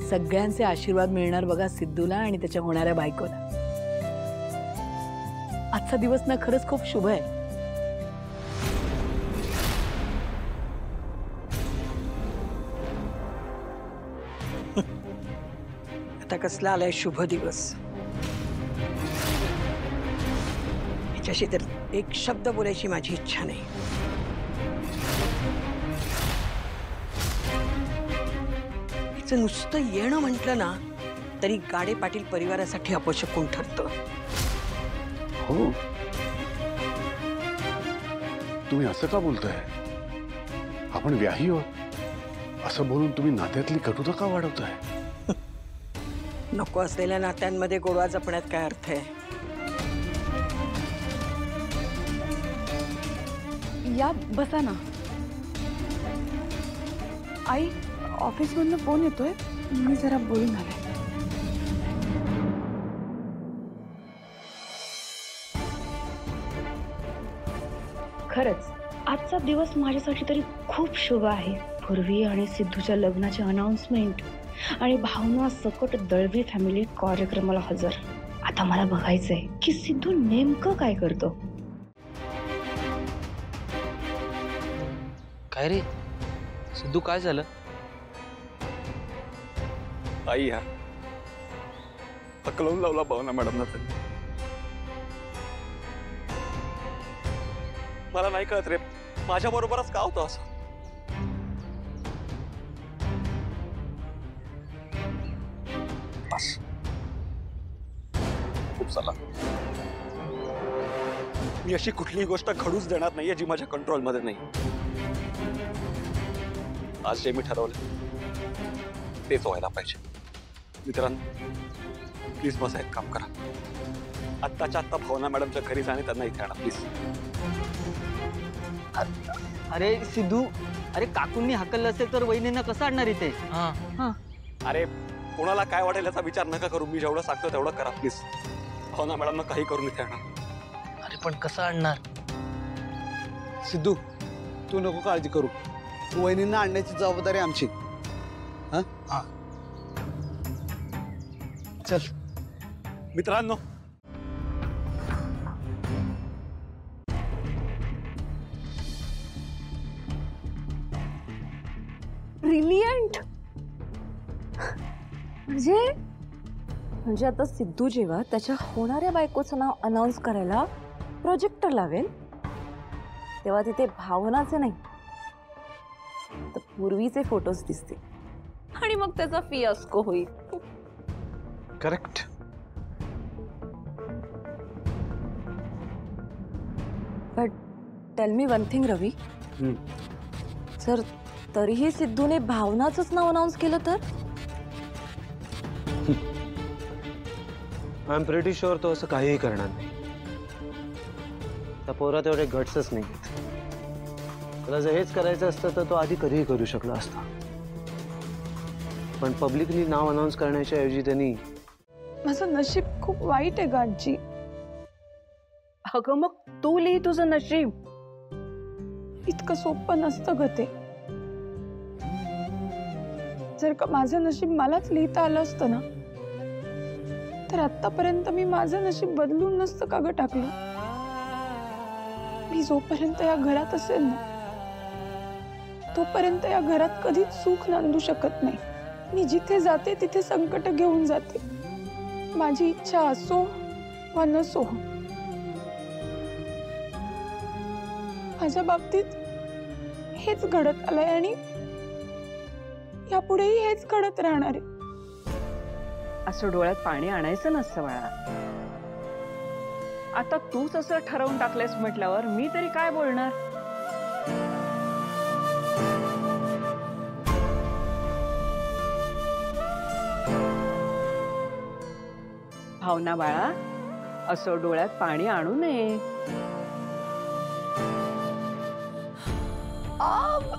सगळ्यांचे आशीर्वाद मिळणार बघा सिद्धूला आणि त्याच्या होणाऱ्या बायकोला. आजचा दिवस ना खरंच खूप शुभ आहे. आता कसला आलाय शुभ दिवस. हिच्याशी तर एक शब्द बोलायची माझी इच्छा नाही. हिचं नुसतं येणं म्हटलं ना तरी गाडे पाटील परिवारासाठी अपशकुन ठरतं. हो, तुम्ही असं का बोलताय? आपण व्याही आहोत असं बोलून तुम्ही नात्यातली कटुता का वाढवताय? नको असलेल्या नात्यांमध्ये गोडवा जपण्यात काय अर्थ आहे? या बसा ना. आई, ऑफिसमधनं फोन येतोय, मी जरा बोलून आले. खरंच आजचा दिवस माझ्यासाठी तरी खूप शुभ आहे. पूर्वी आणि सिद्धूच्या लग्नाचे अनाउन्समेंट आणि भावना सकट दळवी फॅमिली कार्यक्रमाला हजर. आता मला बघायचंय की सिद्धू नेमकं काय करतो. काय रे सिद्धू, काय झालं? आई हा हकलवून लावला भावना मॅडमना त्यांनी. मला नाही कळत रे, माझ्या बरोबरच का होतं असं? खूप झाला. मी अशी कुठलीही गोष्ट घडूच देणार नाहीये जी माझ्या कंट्रोलमध्ये नाही. आज जे मी ठरवलं तेच व्हायला पाहिजे. मित्रांनो प्लीज बसा, एक काम करा, आत्ताच्या आत्ता भावना मॅडमच्या घरी जाणे, त्यांना इथे आणा प्लीज. अरे सिद्धू, अरे काकूंनी हकललं असेल तर वहिनींना कसं आणणार इथे? अरे कोणाला काय वाटेल याचा विचार नका करू. मी जेवढं सांगतो तेवढं करा प्लीज. भावना मॅडमना काही करून इथे आणा. अरे पण कसं आणणार? सिद्धू, तू नको काळजी करू. वहिनींना आणण्याची जबाबदारी आमची. हा, चल मित्रांनो, ब्रिलियंट. म्हणजे आता सिद्धू जेव्हा त्याच्या होणाऱ्या बायकोचं नाव अनाउन्स करायला प्रोजेक्टर लावेल तेव्हा तिथे भावनाचे नाही तर पूर्वीचे फोटोज दिसतील आणि मग त्याचा फियास्को होईल. Correct. But tell me one thing Ravi, sir तरीही सिद्धूने भावनाचंच नाव अनाउन्स केलं तर? आय एम प्रिटी शुअर तो असं काहीही करणार नाही. त्या पोरात एवढे गट्सच नाही. त्याला जर हेच करायचं असतं तर तो आधी कधीही करू शकला असता. पण पब्लिकली नाव अनाउन्स करण्याच्या ऐवजी त्यांनी. माझं नशीब खूप वाईट आहे ग आजी. अगं मग तू लिही तुझं नशीब. इतकं सोपं नसतं ग ते. जर का माझं नशीब मलाच लिहिता आलं असतं ना तर आतापर्यंत मी माझं नशीब बदलून नसतं का ग टाकलं. मी जोपर्यंत या घरात असेल ना तोपर्यंत या घरात कधीच सुख नांदू शकत नाही. मी जिथे जाते तिथे संकट घेऊन जाते. माझी इच्छा असो वा नसो. माझ्या बाबतीत हेच घडत आलंय आणि यापुढेही हेच घडत राहणार आहे. असं डोळ्यात पाणी आणायचं नसतं बाळा. आता तूच असं ठरवून टाकलेस म्हटल्यावर मी तरी काय बोलणार. भावना बाळा, असं डोळ्यात पाणी आणू नये.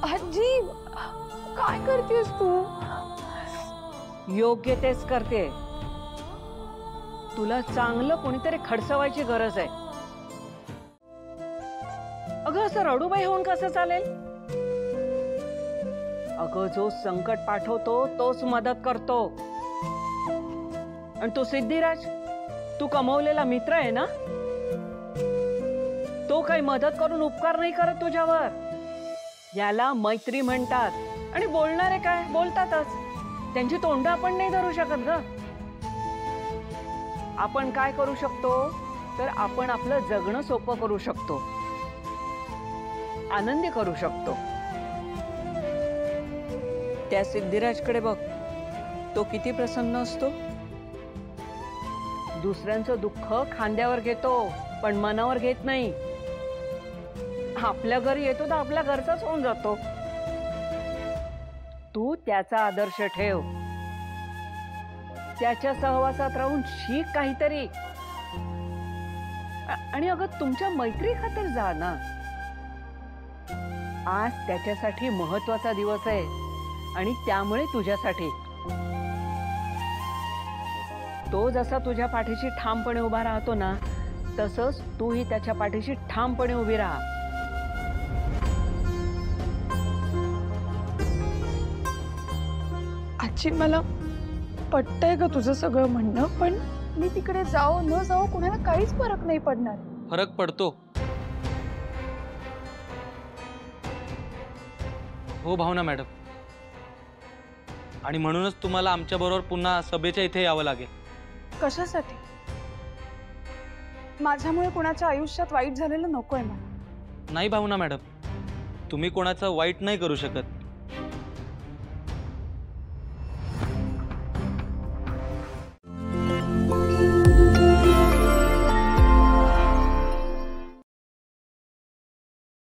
आजी काय करतेस तू? योग्य तेच करते. तुला चांगलं कोणीतरी खडसवायची गरज आहे. अगं असं रडूबाई होऊन कसं चालेल? अगं जो संकट पाठवतो तोच मदत करतो. आणि तो सिद्धिराज तू कमवलेला मित्र आहे ना, तो काही मदत करून उपकार नाही करत तुझ्यावर. याला मैत्री म्हणतात. आणि बोलणारे काय बोलतातच, त्यांची तोंड आपण नाही धरू शकत ग. आपण काय करू शकतो तर आपण आपलं जगणं सोपं करू शकतो, आनंदी करू शकतो. त्या सिद्धिराजकडे बघ, तो किती प्रसन्न असतो. दुसऱ्यांचं दुःख खांद्यावर घेतो पण मनावर घेत नाही. आपल्या घरी येतो तर आपल्या घरचाच होऊन जातो. तू त्याचा आदर्श ठेव, त्याच्या सहवासात राहून शिक काहीतरी. आणि अगं तुमच्या मैत्री खातर जा ना. आज त्याच्यासाठी महत्वाचा दिवस आहे आणि त्यामुळे तुझ्यासाठी. तो जसा तुझ्या पाठीशी ठामपणे उभा राहतो ना, तसंच तूही त्याच्या पाठीशी ठामपणे उभी राहा. आजी मला पटतंय ग तुझं सगळं म्हणणं, पण मी तिकडे जाओ न जाओ कुणाला काहीच फरक नाही पडणार. फरक पडतो हो भावना मॅडम. आणि म्हणूनच तुम्हाला आमच्या बरोबर पुन्हा सभेच्या इथे यावं लागेल. कशासाठी? माझ्यामुळे कुणाच्या आयुष्यात वाईट झालेलं नकोय मला. नाही भावना मॅडम, तुम्ही कोणाचं वाईट नाही करू शकत.